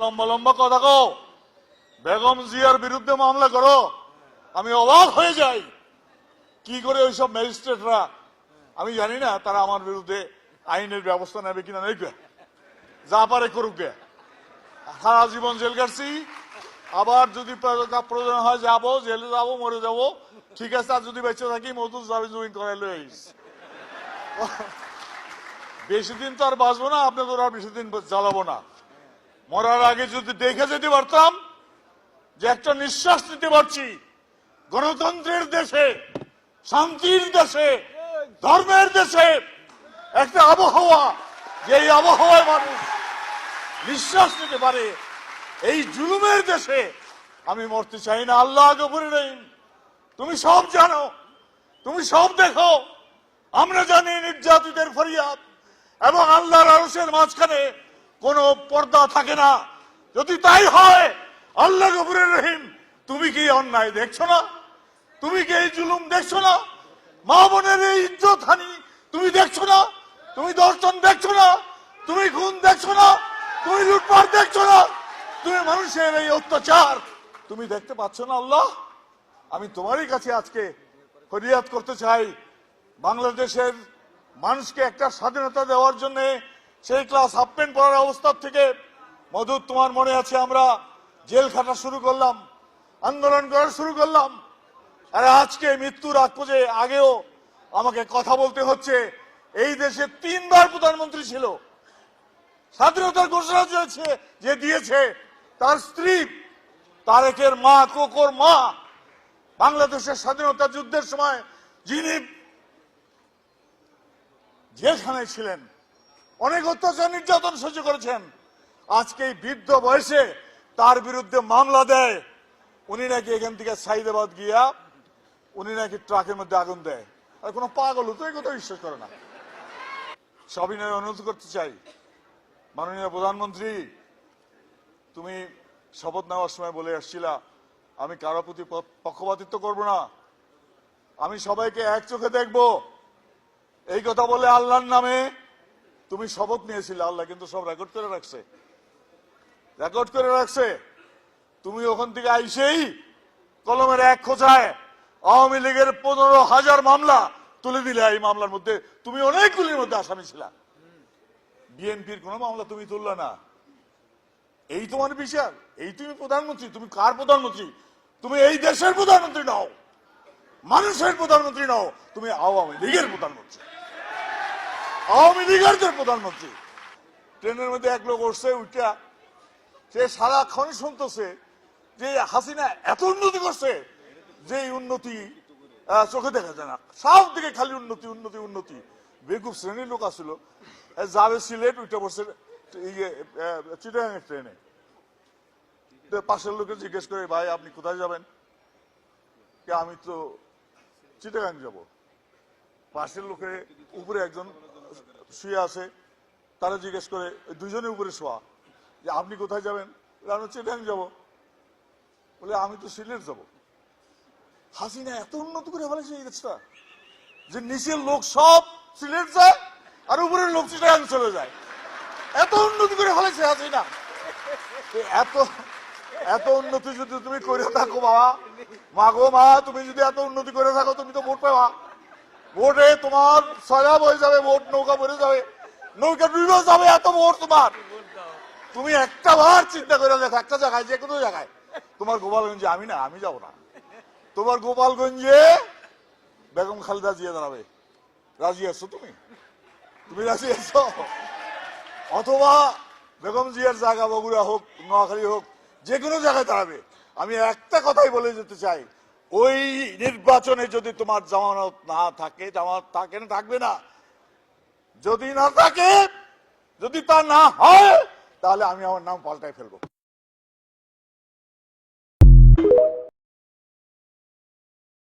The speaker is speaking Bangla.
লম্বা লম্বা কথা কো, বেগম জিয়ার বিরুদ্ধে মামলা করো। আমি অবাক হয়ে যাই কি করে ওইসব ম্যাজিস্ট্রেটরা, আমি জানি না তারা আমার বিরুদ্ধে আইনের ব্যবস্থা নেবে কিনা, নেই যা পারে করুক গে। সারা জীবন জেল কাটছি, আবার যদি প্রয়োজন হয় যাবো, জেলে যাবো, মরে যাবো, ঠিক আছে। আর যদি বেঁচে থাকি মজুর যাবে জুইন করাই লইস। বেশি দিন তো আর বাঁচবো না, আপনাদের আর বেশি দিন জ্বালাবো না। মরার আগে যদি দেখে যেতে পারতাম যে একটা নিঃশ্বাস নিতে পারছি গণতন্ত্রের দেশে, শান্তির দেশে, ধর্মের দেশে, একটা আবহাওয়া, যে এই আবহাওয়ায় মানুষ নিঃশ্বাস নিতে পারে, এই জুলুমের দেশে আমি মরতে চাই না। আল্লাহ গফুর রহিম, তুমি সব জানো, তুমি সব দেখো। আমরা জানি নির্যাতিতের ফরিয়াদ এবং আল্লাহর আরশের মাঝখানে কোন পর্দা থাকে না। যদি তাই হয়, আল্লাহ গফুর রহিম, তুমি কি অন্যায় দেখছো না? তুমি কি এই জুলুম দেখছো না? মা বোনের এই ইজ্জত হানি তুমি দেখছো না? তুমি দর্শন দেখছো না? তুমি খুন দেখছো না? তুমি লুটপাট দেখছো না? তুমি মানুষের এই অত্যাচার তুমি দেখতে পাচ্ছ না? আল্লাহ, আমি তোমারই কাছে আজকে ফরিয়াদ করতে চাই, বাংলাদেশের মানুষকে একটা স্বাধীনতা দেওয়ার জন্য সেই ক্লাস হাফ প্যান্ট পরার অবস্থা থেকে মধুর, তোমার মনে আছে আমরা জেল খাটা শুরু করলাম, আন্দোলন করা শুরু করলাম। আর আজকে মৃত্যুর আগেও আমাকে কথা বলতে হচ্ছে, এই দেশে 3 বার প্রধানমন্ত্রী ছিল, স্বাধীনতার ঘোষণা যে দিয়েছে তার স্ত্রী, তারেকের মা, কোকোর মা, বাংলাদেশের স্বাধীনতা যুদ্ধের সময় যিনি জেলখানায় ছিলেন, অনেক অত্যাচার নির্যাতন সহ্য করেছেন, আজকে এই বৃদ্ধ বয়সে তার বিরুদ্ধে মামলা দেয়। উনি নাকি এখান থেকে সাইদাবাদ গিয়া উনি নাকি ট্রাকের মধ্যে আগুন দেয়। আর কোনো পাগল তো এই কথা বিশ্বাস করে না। সবিনয় অনুরোধ করতে চাই, মাননীয় প্রধানমন্ত্রী, তুমি শপথ নেওয়ার সময় বলে আসছিলা আমি কারো প্রতি পক্ষপাতিত্ব করব না, আমি সবাইকে এক চোখে দেখব। এই কথা বলে আল্লাহর নামে তুমি শপথ নিয়েছিলে। আল্লাহ কিন্তু সব রেকর্ড করে রাখছে, রেকর্ড করে রাখছে। তুমি ওখান থেকে আইসেই কলমের এক খোঁচায় আওয়ামী লীগের 15,000 মামলা তুলে দিলে। এই মামলার মধ্যে তুমি অনেকগুলির মধ্যে আসামি ছিলা, বিএনপির কোন মামলা তুমি তুললা না। এই তোমার বিচার? এই তুমি প্রধানমন্ত্রী? তুমি কার প্রধানমন্ত্রী? তুমি এই দেশের প্রধানমন্ত্রী নও, মানুষের প্রধানমন্ত্রী নও, তুমি আওয়ামী লীগের প্রধানমন্ত্রী, আওয়ামী লীগের প্রধানমন্ত্রী। ট্রেনের মধ্যে এক লোক উঠছে, উঠা সে সারাক্ষণ শুনতেছে যে হাসিনা এত উন্নতি করছে যে উন্নতি চোখে দেখা যায় না, সব দিকে খালি উন্নতি উন্নতি উন্নতি। বেকুব শ্রেণীর লোক আসছিল, যাবে সিলেট, উঠে বসে চিটাগাঙের ট্রেনে। পাশের লোকে জিজ্ঞেস করে, ভাই আপনি কোথায় যাবেন? আমি তো চিটাগাং যাব। পাশের লোকে উপরে একজন শুয়ে আছে, তারা জিজ্ঞেস করে, দুজনে উপরে শোয়া, যে আপনি কোথায় যাবেন? আমি চিটাগাং যাব। বলে আমি তো সিলেট যাব। হাসিনা এত উন্নত করে ফেলেছে এই দেশটা যে নিচের লোক সব সিলেট যায় আর উপরের লোক চিটাগাং চলে যায়। এত উন্নতি করে ফেলেছে হাসিনা। এত এত উন্নতি যদি তুমি করে থাকো বাবা, মা গো মা, তুমি যদি এত উন্নতি করে থাকো, তুমি তো ভোট পাবা। ভোটে তোমার সজাব হয়ে যাবে, ভোট নৌকা ভরে যাবে, নৌকা ডুবে যাবে, এত ভোট তোমার। তুমি একটা বার চিন্তা করে দেখো, একটা জায়গায়, যে কোনো জায়গায়, তোমার গোপালগঞ্জে, আমি যাবো না, তোমার গোপালগঞ্জে বেগম খালেদা জিয়া দাঁড়াবে। রাজি আছো তুমি? তুমি রাজি আছো? অথবা বেগম জিয়ার জায়গা বগুড়া হোক, নোয়াখালী হোক, যে কোনো জায়গায় দাঁড়াবে। আমি একটা কথাই বলে যেতে চাই, ওই নির্বাচনে যদি তোমার জামানত না থাকে, জামানত থাকে না, থাকবে না, যদি না থাকে, যদি তা না হয়, তাহলে আমি আমার নাম পাল্টাই ফেলবো।